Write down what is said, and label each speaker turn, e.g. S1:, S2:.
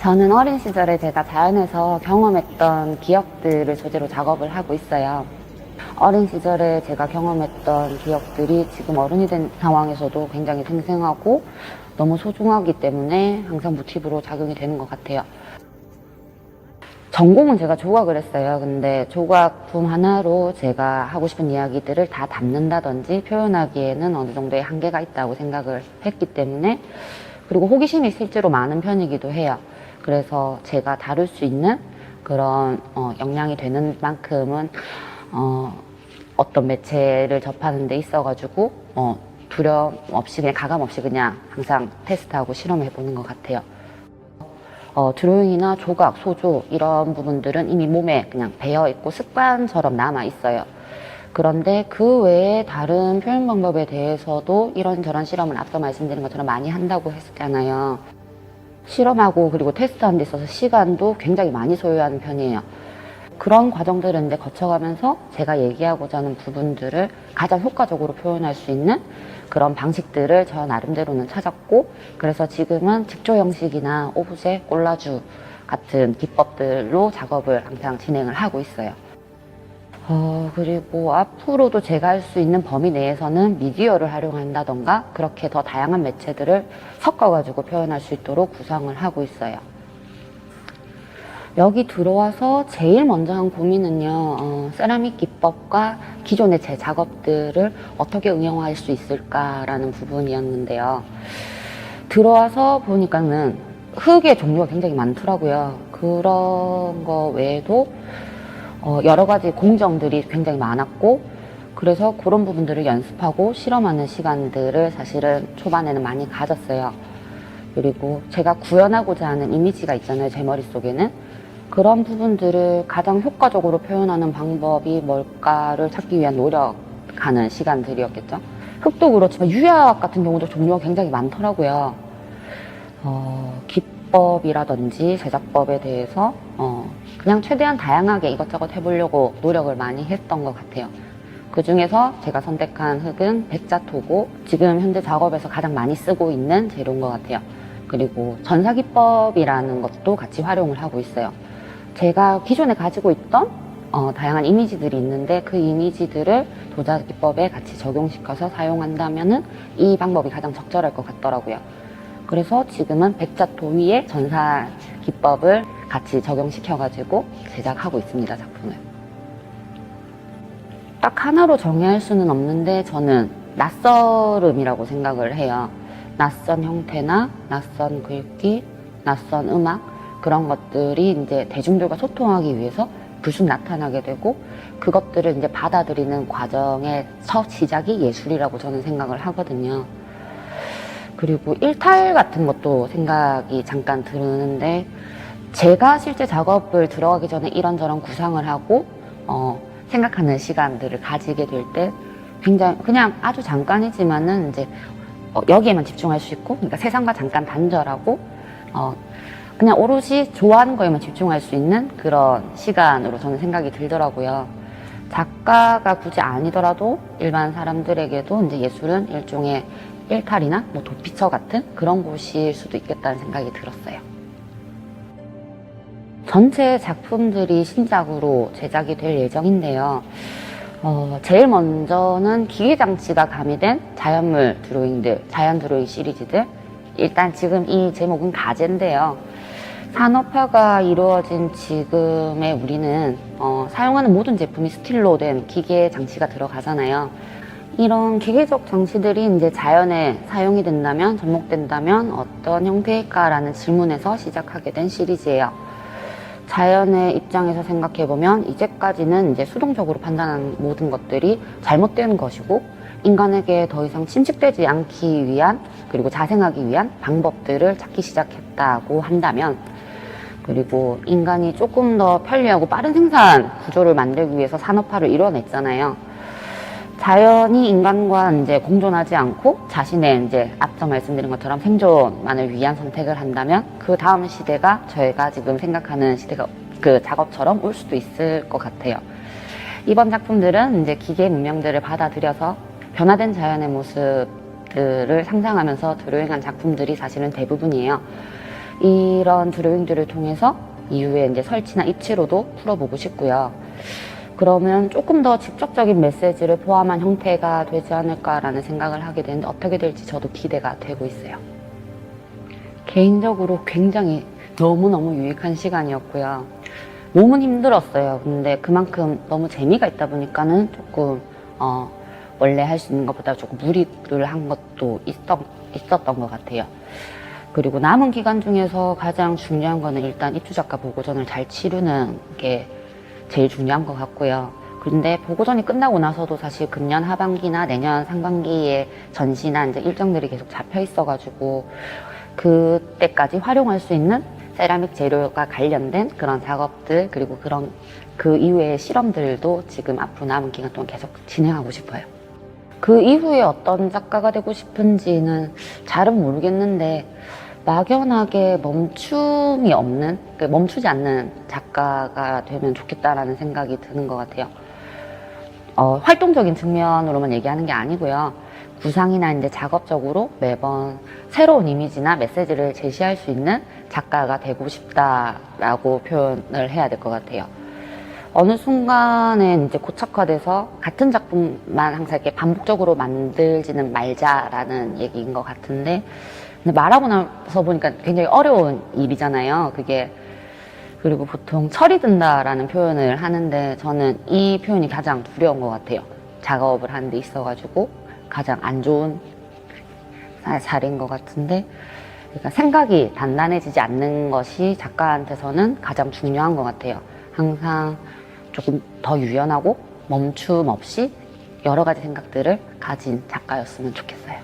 S1: 저는 어린 시절에 제가 자연에서 경험했던 기억들을 소재로 작업을 하고 있어요. 어린 시절에 제가 경험했던 기억들이 지금 어른이 된 상황에서도 굉장히 생생하고 너무 소중하기 때문에 항상 모티브로 작용이 되는 것 같아요. 전공은 제가 조각을 했어요. 근데 조각품 하나로 제가 하고 싶은 이야기들을 다 담는다든지 표현하기에는 어느 정도의 한계가 있다고 생각을 했기 때문에, 그리고 호기심이 실제로 많은 편이기도 해요. 그래서 제가 다룰 수 있는 그런 역량이 되는 만큼은 어떤 매체를 접하는 데 있어가지고 두려움 없이 그냥 가감 없이 그냥 항상 테스트하고 실험해 보는 것 같아요. 드로잉이나 조각, 소조 이런 부분들은 이미 몸에 그냥 배어있고 습관처럼 남아있어요. 그런데 그 외에 다른 표현 방법에 대해서도 이런저런 실험을 앞서 말씀드린 것처럼 많이 한다고 했잖아요. 실험하고 그리고 테스트하는 데 있어서 시간도 굉장히 많이 소요하는 편이에요. 그런 과정들을 이제 거쳐가면서 제가 얘기하고자 하는 부분들을 가장 효과적으로 표현할 수 있는 그런 방식들을 저 나름대로는 찾았고, 그래서 지금은 직조 형식이나 오브제, 콜라주 같은 기법들로 작업을 항상 진행을 하고 있어요. 그리고 앞으로도 제가 할 수 있는 범위 내에서는 미디어를 활용한다던가 그렇게 더 다양한 매체들을 섞어가지고 표현할 수 있도록 구상을 하고 있어요. 여기 들어와서 제일 먼저 한 고민은요, 세라믹 기법과 기존의 제 작업들을 어떻게 응용할 수 있을까라는 부분이었는데요. 들어와서 보니까는 흙의 종류가 굉장히 많더라고요. 그런 거 외에도 여러 가지 공정들이 굉장히 많았고, 그래서 그런 부분들을 연습하고 실험하는 시간들을 사실은 초반에는 많이 가졌어요. 그리고 제가 구현하고자 하는 이미지가 있잖아요, 제 머릿속에는. 그런 부분들을 가장 효과적으로 표현하는 방법이 뭘까를 찾기 위한 노력하는 시간들이었겠죠. 흙도 그렇지만 유약 같은 경우도 종류가 굉장히 많더라고요. 기법이라든지 제작법에 대해서 그냥 최대한 다양하게 이것저것 해보려고 노력을 많이 했던 것 같아요. 그 중에서 제가 선택한 흙은 백자토고 지금 현재 작업에서 가장 많이 쓰고 있는 재료인 것 같아요. 그리고 전사기법이라는 것도 같이 활용을 하고 있어요. 제가 기존에 가지고 있던 다양한 이미지들이 있는데 그 이미지들을 도자기법에 같이 적용시켜서 사용한다면은 이 방법이 가장 적절할 것 같더라고요. 그래서 지금은 백자토 위에 전사 기법을 같이 적용시켜가지고 제작하고 있습니다, 작품을. 딱 하나로 정의할 수는 없는데 저는 낯설음이라고 생각을 해요. 낯선 형태나 낯선 글귀, 낯선 음악, 그런 것들이 이제 대중들과 소통하기 위해서 불쑥 나타나게 되고, 그것들을 이제 받아들이는 과정의 첫 시작이 예술이라고 저는 생각을 하거든요. 그리고 일탈 같은 것도 생각이 잠깐 드는데, 제가 실제 작업을 들어가기 전에 이런저런 구상을 하고 생각하는 시간들을 가지게 될 때 굉장히 그냥 아주 잠깐이지만은 이제 여기에만 집중할 수 있고, 그러니까 세상과 잠깐 단절하고 그냥 오롯이 좋아하는 거에만 집중할 수 있는 그런 시간으로 저는 생각이 들더라고요. 작가가 굳이 아니더라도 일반 사람들에게도 이제 예술은 일종의 일탈이나 뭐 도피처 같은 그런 곳일 수도 있겠다는 생각이 들었어요. 전체 작품들이 신작으로 제작이 될 예정인데요. 제일 먼저는 기계장치가 가미된 자연물 드로잉들, 자연 드로잉 시리즈들. 일단 지금 이 제목은 가제인데요. 산업화가 이루어진 지금의 우리는 사용하는 모든 제품이 스틸로 된 기계 장치가 들어가잖아요. 이런 기계적 장치들이 이제 자연에 사용이 된다면, 접목된다면 어떤 형태일까라는 질문에서 시작하게 된 시리즈예요. 자연의 입장에서 생각해보면 이제까지는 이제 수동적으로 판단한 모든 것들이 잘못된 것이고, 인간에게 더 이상 침식되지 않기 위한, 그리고 자생하기 위한 방법들을 찾기 시작했다고 한다면, 그리고 인간이 조금 더 편리하고 빠른 생산 구조를 만들기 위해서 산업화를 이뤄냈잖아요. 자연이 인간과 이제 공존하지 않고 자신의 이제 앞서 말씀드린 것처럼 생존만을 위한 선택을 한다면 그 다음 시대가 저희가 지금 생각하는 시대가 그 작업처럼 올 수도 있을 것 같아요. 이번 작품들은 이제 기계 문명들을 받아들여서 변화된 자연의 모습들을 상상하면서 드로잉한 작품들이 사실은 대부분이에요. 이런 드로잉들을 통해서 이후에 이제 설치나 입체로도 풀어보고 싶고요. 그러면 조금 더 직접적인 메시지를 포함한 형태가 되지 않을까라는 생각을 하게 되는데 어떻게 될지 저도 기대가 되고 있어요. 개인적으로 굉장히 너무너무 유익한 시간이었고요. 몸은 힘들었어요. 근데 그만큼 너무 재미가 있다 보니까는 조금 원래 할 수 있는 것보다 조금 무리를 한 것도 있었던 것 같아요. 그리고 남은 기간 중에서 가장 중요한 거는 일단 입주작가 보고전을 잘 치르는 게 제일 중요한 것 같고요. 그런데 보고전이 끝나고 나서도 사실 금년 하반기나 내년 상반기에 전시나 이제 일정들이 계속 잡혀 있어가지고 그때까지 활용할 수 있는 세라믹 재료가 관련된 그런 작업들 그리고 그 이후의 실험들도 지금 앞으로 남은 기간 동안 계속 진행하고 싶어요. 그 이후에 어떤 작가가 되고 싶은지는 잘은 모르겠는데 막연하게 멈춤이 없는, 멈추지 않는 작가가 되면 좋겠다라는 생각이 드는 것 같아요. 활동적인 측면으로만 얘기하는 게 아니고요. 구상이나 이제 작업적으로 매번 새로운 이미지나 메시지를 제시할 수 있는 작가가 되고 싶다라고 표현을 해야 될 것 같아요. 어느 순간에 이제 고착화돼서 같은 작품만 항상 이렇게 반복적으로 만들지는 말자라는 얘기인 것 같은데, 근데 말하고 나서 보니까 굉장히 어려운 일이잖아요, 그게. 그리고 보통 철이 든다라는 표현을 하는데 저는 이 표현이 가장 두려운 것 같아요. 작업을 하는 데 있어가지고 가장 안 좋은 자리인 것 같은데, 그러니까 생각이 단단해지지 않는 것이 작가한테서는 가장 중요한 것 같아요. 항상 조금 더 유연하고 멈춤 없이 여러 가지 생각들을 가진 작가였으면 좋겠어요.